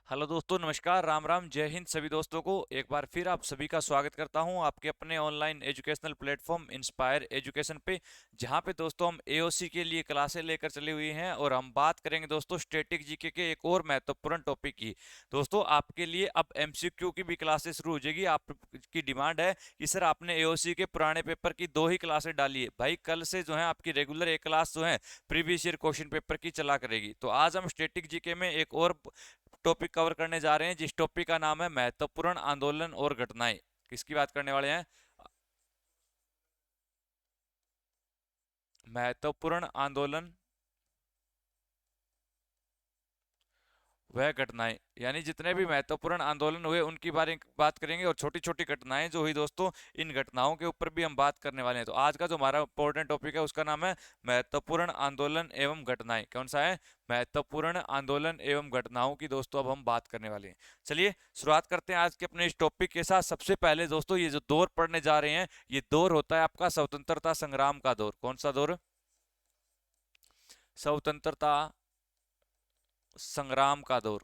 Hello दोस्तों, नमस्कार, राम राम, जय हिंद सभी दोस्तों को। एक बार फिर आप सभी का स्वागत करता हूं आपके अपने online educational platform inspire education पे, जहां पे दोस्तों हम एओसी के लिए क्लासें लेकर चली हुई हैं और हम बात करेंगे दोस्तों स्टैटिक जीके के एक और महत्वपूर्ण टॉपिक की। दोस्तों आपके लिए अब एमसीक्यू की भी क्लासेस शुरू हो जाएगी। आपकी डिमांड है कि सर आपने एओसी के पुराने पेपर की 2 ही क्लासें डाली है। भाई कल से जो है आपकी रेगुलर एक क्लास जो है प्रीवियस ईयर क्वेश्चन पेपर की चला करेगी। तो आज हम स्टैटिक जीके में एक और टॉपिक कवर करने जा रहे हैं, जिस टॉपिक का नाम है महत्वपूर्ण आंदोलन और घटनाएं। किसकी बात करने वाले हैं? महत्वपूर्ण आंदोलन वह घटनाएं, यानी जितने भी महत्वपूर्ण आंदोलन हुए उनकी बारे में बात करेंगे, और छोटी छोटी घटनाएं जो हुई दोस्तों, इन घटनाओं के ऊपर भी हम बात करने वाले हैं। तो आज का जो हमारा इंपॉर्टेंट टॉपिक है उसका नाम है महत्वपूर्ण आंदोलन एवं घटनाएं। कौन सा है? महत्वपूर्ण आंदोलन एवं घटनाओं की दोस्तों अब हम बात करने वाले हैं। चलिए शुरुआत करते हैं आज के अपने इस टॉपिक के साथ। सबसे पहले दोस्तों ये जो दौर पढ़ने जा रहे हैं, ये दौर होता है आपका स्वतंत्रता संग्राम का दौर। कौन सा दौर? स्वतंत्रता संग्राम का दौर।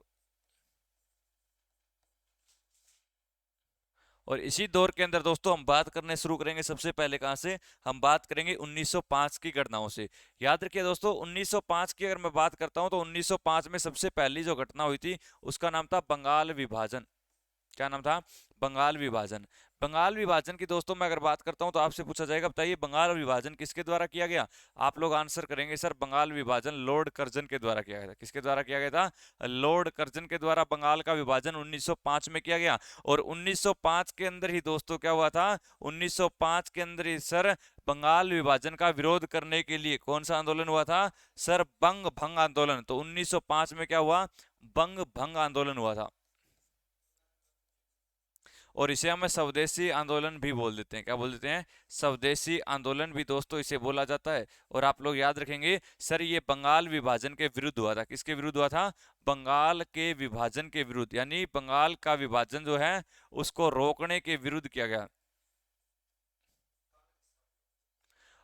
और इसी दौर के अंदर दोस्तों हम बात करने शुरू करेंगे सबसे पहले कहां से? हम बात करेंगे 1905 की घटनाओं से। याद रखिए दोस्तों, 1905 की अगर मैं बात करता हूं तो 1905 में सबसे पहली जो घटना हुई थी उसका नाम था बंगाल विभाजन। क्या नाम था? बंगाल विभाजन। बंगाल विभाजन की दोस्तों मैं अगर बात करता हूं तो आपसे पूछा जाएगा, बताइए बंगाल विभाजन किसके द्वारा किया गया? आप लोग आंसर करेंगे सर बंगाल विभाजन लॉर्ड कर्जन के द्वारा किया गया था। किसके द्वारा किया गया था? लॉर्ड कर्जन के द्वारा बंगाल का विभाजन 1905 में किया गया। और 1905 के अंदर ही दोस्तों क्या हुआ था? 1905 के अंदर ही सर बंगाल विभाजन का विरोध करने के लिए कौन सा आंदोलन हुआ था? सर बंग भंग आंदोलन। तो 1905 में क्या हुआ? बंग भंग आंदोलन हुआ था। और इसे हमें स्वदेशी आंदोलन भी बोल देते हैं। क्या बोल देते हैं? स्वदेशी आंदोलन भी दोस्तों इसे बोला जाता है। और आप लोग याद रखेंगे सर ये बंगाल विभाजन के विरुद्ध हुआ था। किसके विरुद्ध हुआ था? बंगाल के विभाजन के विरुद्ध, यानी बंगाल का विभाजन जो है उसको रोकने के विरुद्ध किया गया।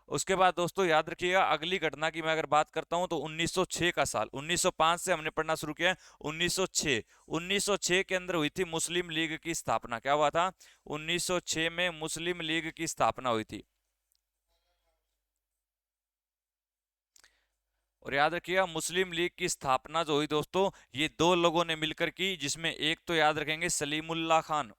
उसके बाद दोस्तों याद रखिएगा, अगली घटना की मैं अगर बात करता हूं तो 1906 का साल। 1905 से हमने पढ़ना शुरू किया है। 1906, 1906 के अंदर हुई थी मुस्लिम लीग की स्थापना। क्या हुआ था? 1906 में मुस्लिम लीग की स्थापना हुई थी। और याद रखिएगा मुस्लिम लीग की स्थापना जो हुई दोस्तों, ये दो लोगों ने मिलकर की, जिसमें एक तो याद रखेंगे सलीमुल्लाह खान,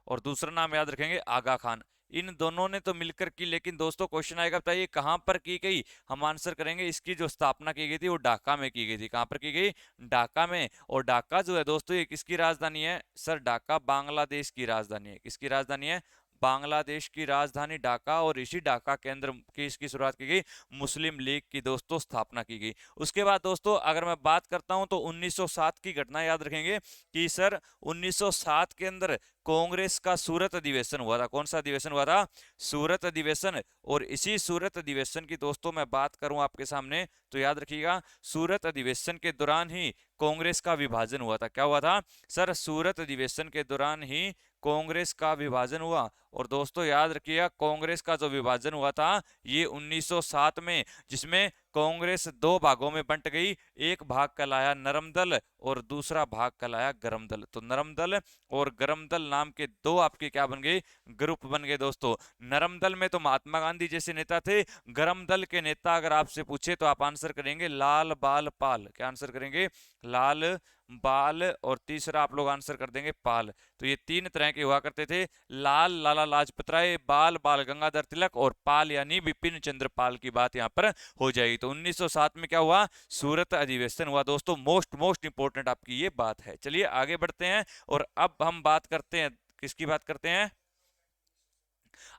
और दूसरा नाम याद रखेंगे आगा खान। इन दोनों ने तो मिलकर की, लेकिन दोस्तों क्वेश्चन आएगा, बताइए कहां पर की गई? हम आंसर करेंगे इसकी जो स्थापना की गई थी वो ढाका में की गई थी। कहां पर की गई? ढाका में। और ढाका जो है दोस्तों ये किसकी राजधानी है? सर ढाका बांग्लादेश की राजधानी है। किसकी राजधानी है? बांग्लादेश की राजधानी ढाका। और इसी ढाका के अंदर की इसकी शुरुआत की गई, मुस्लिम लीग की दोस्तों स्थापना की गई। उसके बाद दोस्तों अगर मैं बात करता हूं तो 1907 की घटना याद रखेंगे कि सर 1907 के अंदर कांग्रेस का सूरत अधिवेशन हुआ था। कौन सा अधिवेशन हुआ था? सूरत अधिवेशन। और इसी सूरत अधिवेशन की दोस्तों मैं बात करूं आपके सामने तो याद रखिएगा सूरत अधिवेशन के दौरान ही कांग्रेस का विभाजन हुआ था। क्या हुआ था? सर सूरत अधिवेशन के दौरान ही कांग्रेस का विभाजन हुआ। और दोस्तों याद रखिएगा कांग्रेस का जो विभाजन हुआ था ये 1907 में, जिसमें कांग्रेस दो भागों में बंट गई। एक भाग कहलाया नरम दल और दूसरा भाग कहलाया गरम दल। तो नरम दल और गरम दल नाम के दो आपके क्या बन गए? ग्रुप बन गए दोस्तों। नरम दल में तो महात्मा गांधी जैसे नेता थे। गरम दल के नेता अगर आपसे पूछे तो आप आंसर करेंगे लाल बाल पाल। क्या आंसर करेंगे? लाल बाल, और तीसरा आप लोग आंसर कर देंगे पाल। तो ये तीन तरह के हुआ करते थे। लाल लाला लाजपत राय, बाल बाल गंगाधर तिलक, और पाल यानी बिपिन चंद्र पाल की बात यहाँ पर हो जाएगी। तो 1907 में क्या हुआ? सूरत अधिवेशन हुआ दोस्तों। मोस्ट मोस्ट इंपोर्टेंट आपकी ये बात है। चलिए आगे बढ़ते हैं और अब हम बात करते हैं, किसकी बात करते हैं?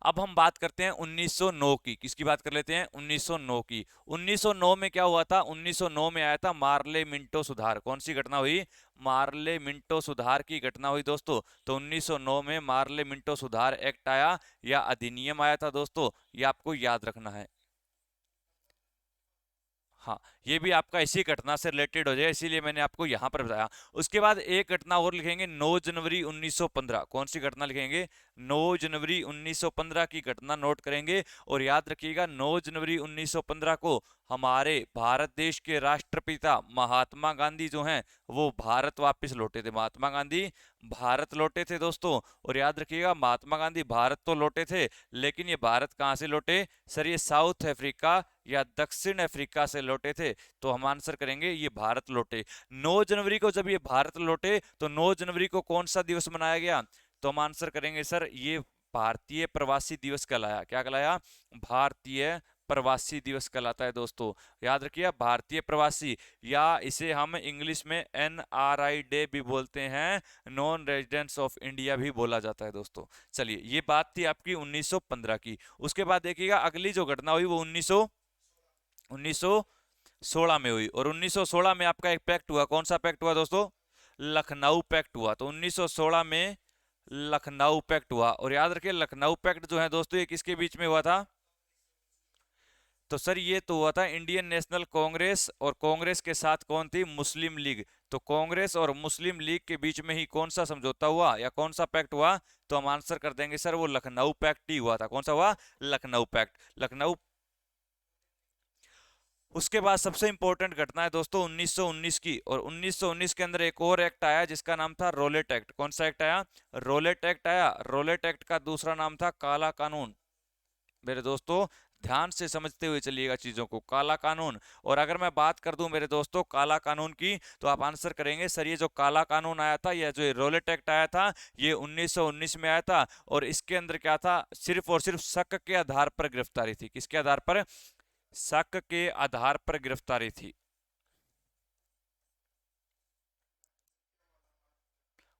अब हम बात करते हैं 1909 की। किसकी बात कर लेते हैं? 1909 की। 1909 में क्या हुआ था? 1909 में आया था मार्ले मिंटो सुधार। कौन सी घटना हुई? मार्ले मिंटो सुधार की घटना हुई दोस्तों। तो 1909 में मार्ले मिंटो सुधार एक्ट आया या अधिनियम आया था दोस्तों, ये आपको याद रखना है। हाँ, ये भी आपका इसी घटना से रिलेटेड हो जाए, इसीलिए मैंने आपको यहाँ पर बताया। उसके बाद एक घटना और लिखेंगे 9 जनवरी 1915। कौन सी घटना लिखेंगे? 9 जनवरी 1915 की घटना नोट करेंगे। और याद रखिएगा 9 जनवरी 1915 को हमारे भारत देश के राष्ट्रपिता महात्मा गांधी जो हैं वो भारत वापस लौटे थे। महात्मा गांधी भारत लौटे थे दोस्तों। और याद रखिएगा महात्मा गांधी भारत तो लौटे थे, लेकिन ये भारत कहाँ से लौटे सर? ये साउथ अफ्रीका या दक्षिण अफ्रीका से लौटे थे। तो हम आंसर करेंगे ये भारत लौटे। 9 जनवरी को जब ये भारत लौटे तो 9 जनवरी को कौन सा दिवस मनाया गया? तो हम आंसर करेंगे सर ये भारतीय प्रवासी दिवस कहलाया। क्या कहलाया? भारतीय प्रवासी दिवस कहलाता है दोस्तों। याद रखिए भारतीय प्रवासी, या इसे हम इंग्लिश में NRI डे भी बोलते हैं, नॉन रेजिडेंट्स ऑफ इंडिया भी बोला जाता है दोस्तों। चलिए ये बात थी आपकी 1915 की। उसके बाद देखिएगा अगली जो घटना हुई वो 1916 में हुई। और 1916 में आपका एक पैक्ट हुआ। कौन सा पैक्ट हुआ दोस्तों? लखनऊ पैक्ट हुआ। तो 1916 में लखनऊ पैक्ट हुआ। और याद रखिए लखनऊ पैक्ट जो है दोस्तों ये किसके बीच में हुआ था? तो सर ये तो हुआ था इंडियन नेशनल कांग्रेस, और कांग्रेस के साथ कौन थी? मुस्लिम लीग। तो कांग्रेस और मुस्लिम लीग के बीच में ही कौन सा समझौता हुआ या कौन सा पैक्ट हुआ? तो हम आंसर कर देंगे सर वो लखनऊ पैक्ट ही हुआ था। कौन सा हुआ? लखनऊ पैक्ट। लखनऊ। उसके बाद सबसे इंपॉर्टेंट घटना है दोस्तों 1919 की। और 1919 के अंदर एक और एक्ट आया जिसका नाम था रोलेट एक्ट। कौन सा एक्ट आया? रोलेट एक्ट आया। रोलेट एक्ट का दूसरा नाम था काला कानून। मेरे दोस्तों ध्यान से समझते हुए चलिएगा चीजों को। काला कानून। और अगर मैं बात कर दूं मेरे दोस्तों काला कानून की, तो आप आंसर करेंगे सर ये जो काला कानून आया था या जो ये रोलेट एक्ट आया था ये 1919 में आया था। और इसके अंदर क्या था? सिर्फ और सिर्फ शक के आधार पर गिरफ्तारी थी। किसके आधार पर? शक के आधार पर गिरफ्तारी थी।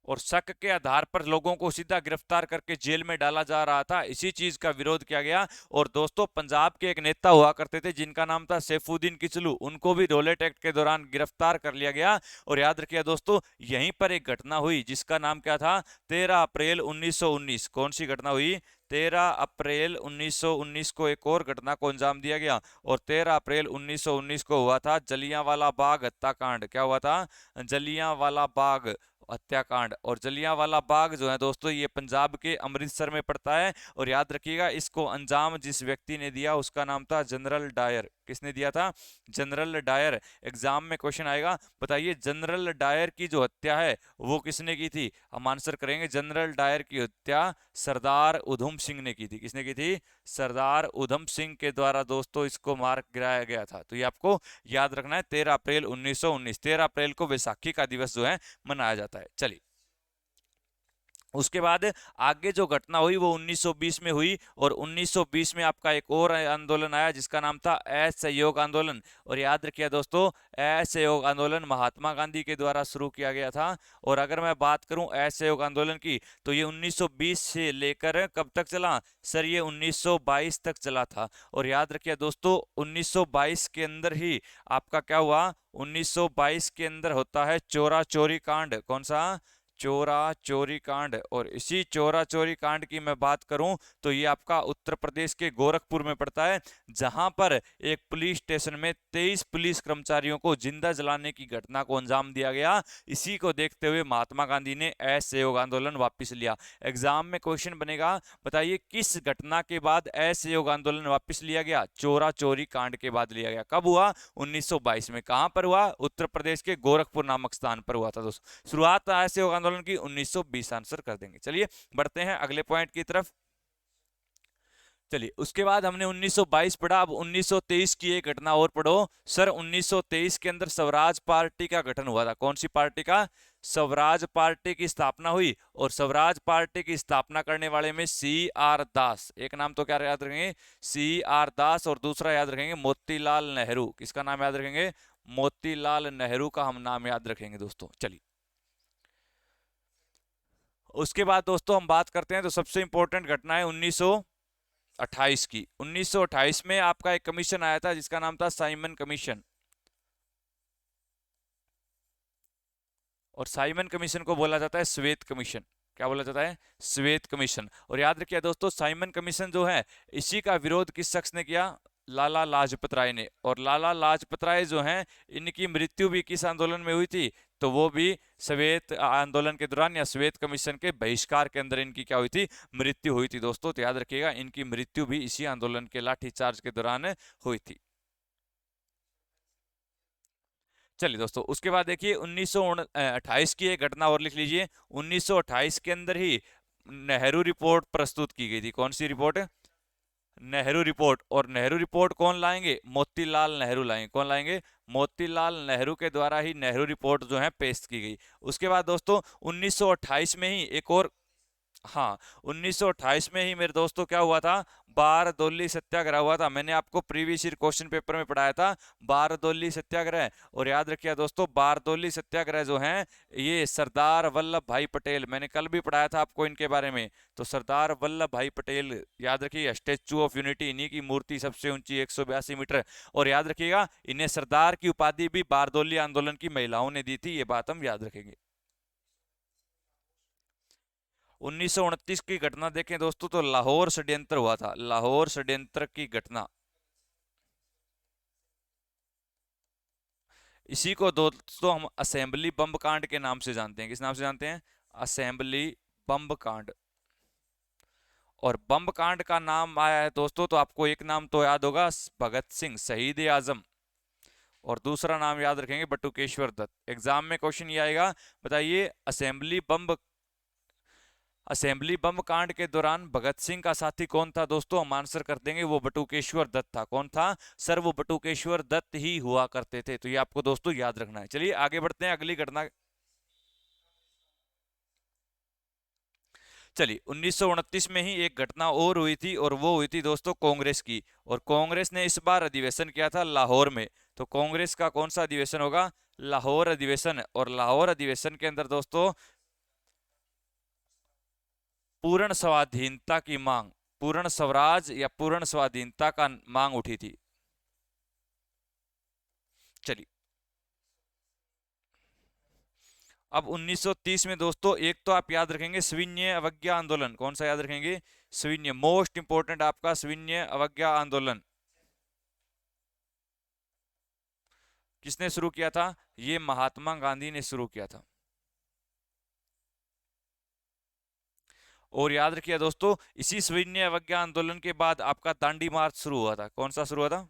और शक के आधार पर लोगों को सीधा गिरफ्तार करके जेल में डाला जा रहा था। इसी चीज का विरोध किया गया। और दोस्तों पंजाब के एक नेता हुआ करते थे जिनका नाम था सैफुद्दीन किचलू, उनको भी रोलेट एक्ट के दौरान गिरफ्तार कर लिया गया। और याद रखिए दोस्तों यहीं पर एक घटना हुई जिसका नाम क्या था? 13 अप्रैल 1919। कौन सी घटना हुई? 13 अप्रैल 1919 को एक और घटना को अंजाम दिया गया। और 13 अप्रैल 1919 को हुआ था जलियांवाला बाग हत्याकांड। क्या हुआ था? जलियांवाला बाग हत्याकांड। और जलियांवाला बाग जो है दोस्तों ये पंजाब के अमृतसर में पड़ता है। और याद रखिएगा इसको अंजाम जिस व्यक्ति ने दिया उसका नाम था जनरल डायर। किसने दिया था? General Dyer. एग्जाम में क्वेश्चन आएगा, बताइए जनरल डायर की जो हत्या है वो किसने की थी? हम आंसर करेंगे जनरल डायर की हत्या सरदार उधम सिंह ने की थी। किसने की थी? सरदार उधम सिंह के द्वारा दोस्तों इसको मार गिराया गया था। तो ये आपको याद रखना है 13 अप्रैल 1919। 13 अप्रैल को बैसाखी का दिवस जो है मनाया जाता है। चलिए उसके बाद आगे जो घटना हुई वो 1920 में हुई। और 1920 में आपका एक और आंदोलन आया जिसका नाम था असहयोग आंदोलन। और याद रखिए दोस्तों असहयोग आंदोलन महात्मा गांधी के द्वारा शुरू किया गया था। और अगर मैं बात करूं असहयोग आंदोलन की तो ये 1920 से लेकर कब तक चला? सर ये 1922 तक चला था। और याद रखिए दोस्तों 1922 के अंदर ही आपका क्या हुआ? 1922 के अंदर होता है चोरा चोरी कांड। कौन सा? चोरा चोरी कांड। और इसी चोरा चोरी कांड की मैं बात करूं तो ये आपका उत्तर प्रदेश के गोरखपुर में पड़ता है, जहां पर एक पुलिस स्टेशन में 23 पुलिस कर्मचारियों को जिंदा जलाने की घटना को अंजाम दिया गया। इसी को देखते हुए महात्मा गांधी ने असहयोग आंदोलन वापस लिया। एग्जाम में क्वेश्चन बनेगा, बताइए किस घटना के बाद असहयोग आंदोलन वापस लिया गया? चोरा चोरी कांड के बाद लिया गया। कब हुआ? 1922 में। कहां पर हुआ? उत्तर प्रदेश के गोरखपुर नामक स्थान पर हुआ था दोस्तों। शुरुआत असहयोग आंदोलन की 1920। आंसर कर देंगे। चलिए बढ़ते हैं अगले पॉइंट की तरफ। चलिए उसके बाद हमने 1922 पढ़ा। अब 1923 की एक घटना और पढ़ो। सर 1923 के अंदर स्वराज पार्टी का गठन हुआ था। कौन सी पार्टी का? स्वराज पार्टी की स्थापना हुई। और स्वराज पार्टी की स्थापना करने वाले में CR दास। एक नाम तो क्या याद रखेंगे? CR दास। और दूसरा याद रखेंगे मोतीलाल नेहरू। किसका नाम याद रखेंगे? मोतीलाल नेहरू का हम नाम याद रखेंगे दोस्तों। चलिए उसके बाद दोस्तों हम बात करते हैं तो सबसे इंपॉर्टेंट घटना है 1928 की। 1928 में आपका एक कमीशन आया था जिसका नाम था साइमन कमीशन। और साइमन कमीशन को बोला जाता है श्वेत कमीशन। क्या बोला जाता है? श्वेत कमीशन। और याद रखिए दोस्तों साइमन कमीशन जो है इसी का विरोध किस शख्स ने किया? लाला लाजपत राय ने। और लाला लाजपत राय जो हैं, इनकी मृत्यु भी किस आंदोलन में हुई थी? तो वो भी श्वेत आंदोलन के दौरान या श्वेत कमीशन के बहिष्कार के अंदर इनकी क्या हुई थी? मृत्यु हुई थी दोस्तों। तो याद रखिएगा, इनकी मृत्यु भी इसी आंदोलन के लाठीचार्ज के दौरान हुई थी। चलिए दोस्तों, उसके बाद देखिए 1928 की एक घटना और लिख लीजिए। 1928 के अंदर ही नेहरू रिपोर्ट प्रस्तुत की गई थी। कौन सी रिपोर्ट? नेहरू रिपोर्ट। और नेहरू रिपोर्ट कौन लाएंगे? मोतीलाल नेहरू लाएंगे। कौन लाएंगे? मोतीलाल नेहरू के द्वारा ही नेहरू रिपोर्ट जो है पेश की गई। उसके बाद दोस्तों 1928 में ही एक और, हाँ, 1928 में ही मेरे दोस्तों क्या हुआ था? बारदोली सत्याग्रह हुआ था। मैंने आपको प्रीवियस ईयर क्वेश्चन पेपर में पढ़ाया था बारदोली सत्याग्रह। और याद रखिए दोस्तों, बारदोली सत्याग्रह जो है, ये सरदार वल्लभ भाई पटेल, मैंने कल भी पढ़ाया था आपको इनके बारे में। तो सरदार वल्लभ भाई पटेल, याद रखिए, स्टेच्यू ऑफ यूनिटी, इन्हीं की मूर्ति सबसे ऊंची 182 मीटर। और याद रखिएगा, इन्हें सरदार की उपाधि भी बारदोली आंदोलन की महिलाओं ने दी थी। ये बात हम याद रखेंगे। 1929 की घटना देखें दोस्तों, तो लाहौर षड्यंत्र हुआ था। लाहौर षड्यंत्र की घटना, इसी को दोस्तों हम असेंबली बम कांड के नाम से जानते हैं। किस नाम से जानते हैं? असेंबली बम कांड। और बम कांड का नाम आया है दोस्तों, तो आपको एक नाम तो याद होगा, भगत सिंह शहीद ए आजम। और दूसरा नाम याद रखेंगे, बटुकेश्वर दत्त। एग्जाम में क्वेश्चन ये आएगा, बताइए असेंबली बम कांड के दौरान भगत सिंह का साथी कौन था? दोस्तों हम आंसर कर देंगे, वो बटुकेश्वर दत्त था। कौन था सर? वो बटुकेश्वर दत्त ही हुआ करते थे। तो ये आपको दोस्तों याद रखना है। चलिए आगे बढ़ते हैं अगली घटना। चलिए 1929 में ही एक घटना और हुई थी, और वो हुई थी दोस्तों कांग्रेस की। और कांग्रेस ने इस बार अधिवेशन किया था लाहौर में। तो कांग्रेस का कौन सा अधिवेशन होगा? लाहौर अधिवेशन। और लाहौर अधिवेशन के अंदर दोस्तों पूर्ण स्वाधीनता की मांग, पूर्ण स्वराज या पूर्ण स्वाधीनता का मांग उठी थी। चलिए, अब 1930 में दोस्तों एक तो आप याद रखेंगे सविनय अवज्ञा आंदोलन। कौन सा याद रखेंगे? सविनय, मोस्ट इंपोर्टेंट आपका सविनय अवज्ञा आंदोलन। किसने शुरू किया था? ये महात्मा गांधी ने शुरू किया था। और याद रखिए दोस्तों, इसी सविनय अवज्ञा आंदोलन के बाद आपका दांडी मार्च शुरू हुआ था। कौन सा शुरू हुआ था?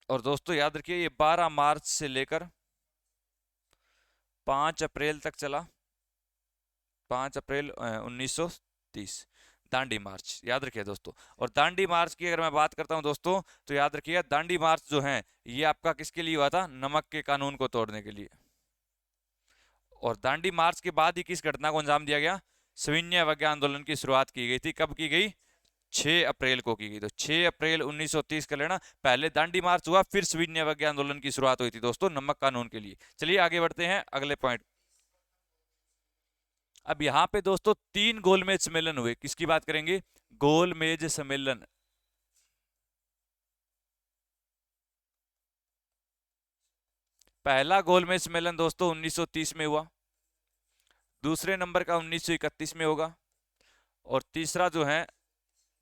और दोस्तों याद रखिए, ये 12 मार्च से लेकर 5 अप्रैल तक चला। 5 अप्रैल 1930, दांडी मार्च, याद रखिए दोस्तों। और दांडी मार्च की अगर मैं बात करता हूं दोस्तों, तो याद रखिएगा दांडी मार्च जो है, ये आपका किसके लिए हुआ था? नमक के कानून को तोड़ने के लिए। और दांडी मार्च के बाद ही किस घटना को अंजाम दिया गया? सविनय अवज्ञा आंदोलन की शुरुआत की गई थी। कब की गई? 6 अप्रैल को की गई। तो 6 अप्रैल 1930 कर लेना। पहले दांडी मार्च हुआ, फिर सविनय अवज्ञा आंदोलन की शुरुआत हुई थी दोस्तों नमक कानून के लिए। चलिए आगे बढ़ते हैं अगले पॉइंट। अब यहाँ पे दोस्तों 3 गोलमेज सम्मेलन हुए। किसकी बात करेंगे? गोलमेज सम्मेलन। पहला गोलमेज सम्मेलन दोस्तों 1930 में हुआ। दूसरे नंबर का 1931 में होगा। और तीसरा जो है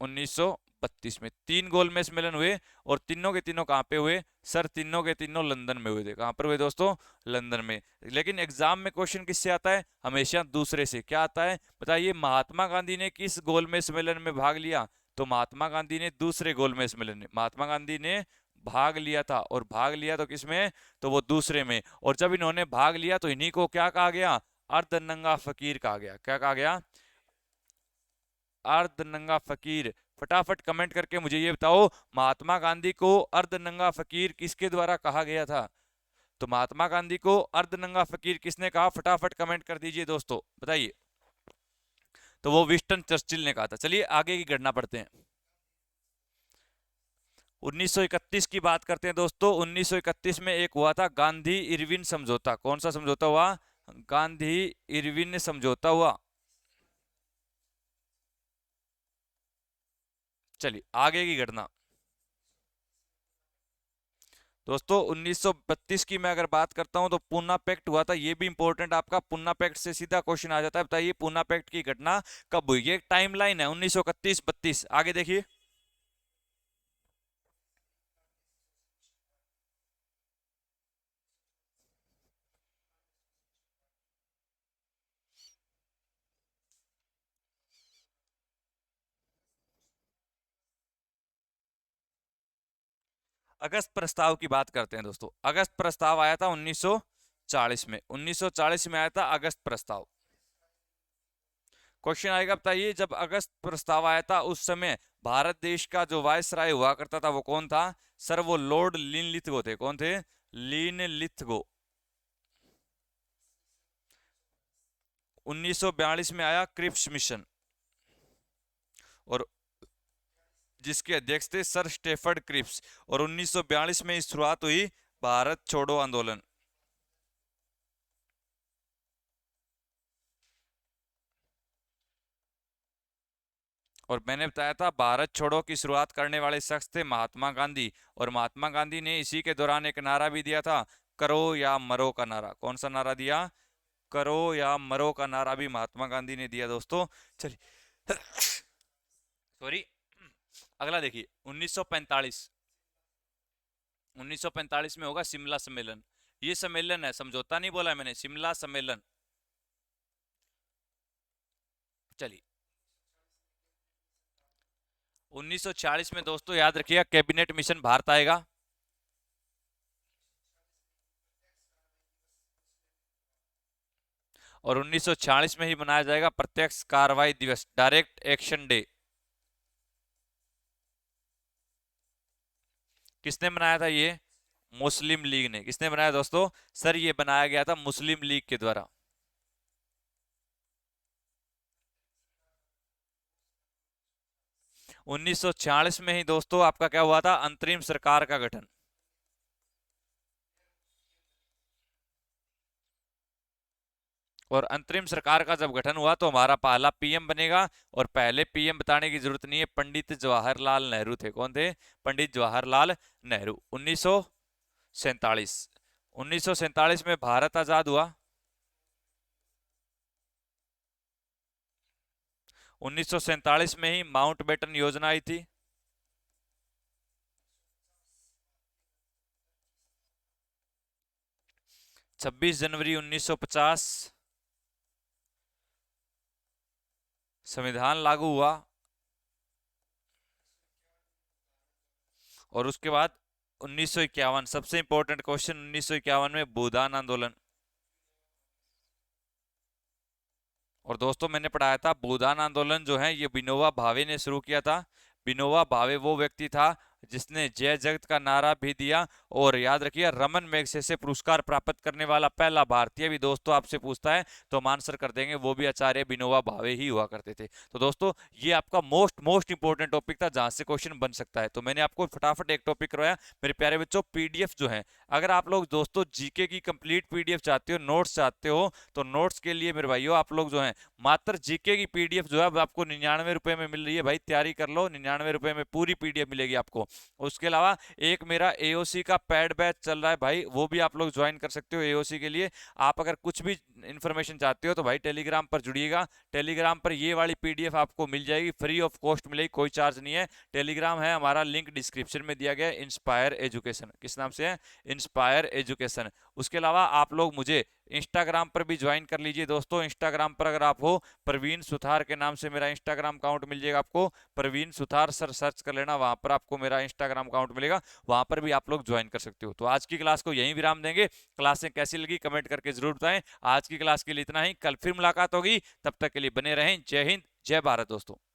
1932 में। 3 गोलमेज सम्मेलन हुए। और तीनों के तीनों कहाँ पे हुए सर? तीनों के तीनों लंदन में हुए थे। कहाँ पर हुए दोस्तों? लंदन में। लेकिन एग्जाम में क्वेश्चन किससे आता है? हमेशा दूसरे से। क्या आता है बताइए? महात्मा गांधी ने किस गोलमेज सम्मेलन में भाग लिया? तो महात्मा गांधी ने दूसरे गोलमेज सम्मेलन में महात्मा गांधी ने भाग लिया था। और भाग लिया तो किसमें? तो वो दूसरे में। और जब इन्होंने भाग लिया तो इन्हीं को क्या कहा गया? अर्धनंगा फकीर कहा गया। क्या कहा गया? अर्धनंगा फकीर। फटाफट कमेंट करके मुझे ये बताओ, महात्मा गांधी को अर्धनंगा फकीर किसके द्वारा कहा गया था? तो महात्मा गांधी को अर्धनंगा फकीर किसने कहा? फटाफट कमेंट कर दीजिए दोस्तों, बताइए। तो वो विंस्टन चर्चिल ने कहा था। चलिए आगे की गणना पढ़ते हैं। 1931 की बात करते हैं दोस्तों। 1931 में एक हुआ था गांधी इरविन समझौता। कौन सा समझौता हुआ? गांधी इरविन समझौता हुआ। चलिए आगे की घटना। दोस्तों 1932 की मैं अगर बात करता हूं तो पूना पैक्ट हुआ था, ये भी इंपॉर्टेंट आपका, पूना पैक्ट से सीधा क्वेश्चन आ जाता है। बताइए पूना पैक्ट की घटना कब हुई? ये टाइमलाइन है 1931-32, आगे देखिए। अगस्त प्रस्ताव की बात करते हैं दोस्तों। अगस्त प्रस्ताव आया था 1940 में, 1940 में आया था अगस्त प्रस्ताव। क्वेश्चन आएगा, बताइए जब अगस्त प्रस्ताव आया था उस समय भारत देश का जो वायसराय हुआ करता था वो कौन था? सर वो लॉर्ड लिनलिथगो थे। कौन थे? लिनलिथगो। 1942 में आया क्रिप्स मिशन, और जिसके अध्यक्ष थे सर स्टेफर्ड क्रिप्स, और 1942 में शुरुआत हुई भारत छोड़ो आंदोलन। और मैंने बताया था भारत छोड़ो की शुरुआत करने वाले शख्स थे महात्मा गांधी, और महात्मा गांधी ने इसी के दौरान एक नारा भी दिया था, करो या मरो का नारा। कौन सा नारा दिया? करो या मरो का नारा भी महात्मा गांधी ने दिया दोस्तों। चलिए सॉरी, अगला देखिए 1945। 1945 में होगा शिमला सम्मेलन। ये सम्मेलन है, समझौता नहीं बोला है मैंने, शिमला सम्मेलन। चलिए 1946 में दोस्तों याद रखिएगा कैबिनेट मिशन भारत आएगा। और 1946 में ही मनाया जाएगा प्रत्यक्ष कार्रवाई दिवस, डायरेक्ट एक्शन डे। किसने बनाया था ये? मुस्लिम लीग ने। किसने बनाया दोस्तों? सर ये बनाया गया था मुस्लिम लीग के द्वारा। 1946 में ही दोस्तों आपका क्या हुआ था? अंतरिम सरकार का गठन। और अंतरिम सरकार का जब गठन हुआ तो हमारा पहला पीएम बनेगा, और पहले पीएम बताने की जरूरत नहीं है, पंडित जवाहरलाल नेहरू थे। कौन थे? पंडित जवाहरलाल नेहरू। 1947, 1947 में भारत आजाद हुआ। 1947 में ही माउंट बेटन योजना आई थी। 26 जनवरी 1950 संविधान लागू हुआ। और उसके बाद 1951, सबसे इंपॉर्टेंट क्वेश्चन, 1951 में भूदान आंदोलन। और दोस्तों मैंने पढ़ाया था भूदान आंदोलन जो है ये विनोबा भावे ने शुरू किया था। विनोबा भावे वो व्यक्ति था जिसने जय जगत का नारा भी दिया। और याद रखिए रमन मैगसेसे पुरस्कार प्राप्त करने वाला पहला भारतीय भी दोस्तों आपसे पूछता है तो हम आंसर कर देंगे, वो भी आचार्य विनोबा भावे ही हुआ करते थे। तो दोस्तों ये आपका मोस्ट मोस्ट इंपॉर्टेंट टॉपिक था जहां से क्वेश्चन बन सकता है। तो मैंने आपको फटाफट एक टॉपिक करवाया। मेरे प्यारे बच्चों पीडीएफ जो है, अगर आप लोग दोस्तों जीके की कंप्लीट पीडीएफ चाहते हो, नोट्स चाहते हो, तो नोट्स के लिए मेरे भाइयों आप लोग जो है मात्र जीके की पीडीएफ जो है अब आपको 99 रुपए में मिल रही है। भाई तैयारी कर लो, 99 रुपए में पूरी पीडीएफ मिलेगी आपको। उसके अलावा एक मेरा एओसी का पैड बैच चल रहा है भाई, वो भी आप लोग ज्वाइन कर सकते हो एओसी के लिए। आप अगर कुछ भी इंफॉर्मेशन चाहते हो तो भाई टेलीग्राम पर जुड़िएगा। टेलीग्राम पर ये वाली पीडीएफ आपको मिल जाएगी, फ्री ऑफ कॉस्ट मिलेगी, कोई चार्ज नहीं है। टेलीग्राम है हमारा, लिंक डिस्क्रिप्शन में दिया गया है, इंस्पायर एजुकेशन। किस नाम से है? Inspire education. उसके अलावा आप लोग मुझे इंस्टाग्राम पर भी ज्वाइन कर लीजिए दोस्तों। इंस्टाग्राम पर अगर आप हो, प्रवीण सुथार के नाम से मेरा इंस्टाग्राम अकाउंट मिल जाएगा आपको। प्रवीण सुथार सर सर्च कर लेना, वहां पर आपको मेरा इंस्टाग्राम अकाउंट मिलेगा, वहां पर भी आप लोग ज्वाइन कर सकते हो। तो आज की क्लास को यहीं विराम देंगे। क्लासें कैसी लगी कमेंट करके जरूर बताएं। आज की क्लास के लिए इतना ही, कल फिर मुलाकात होगी, तब तक के लिए बने रहें। जय हिंद, जय भारत दोस्तों।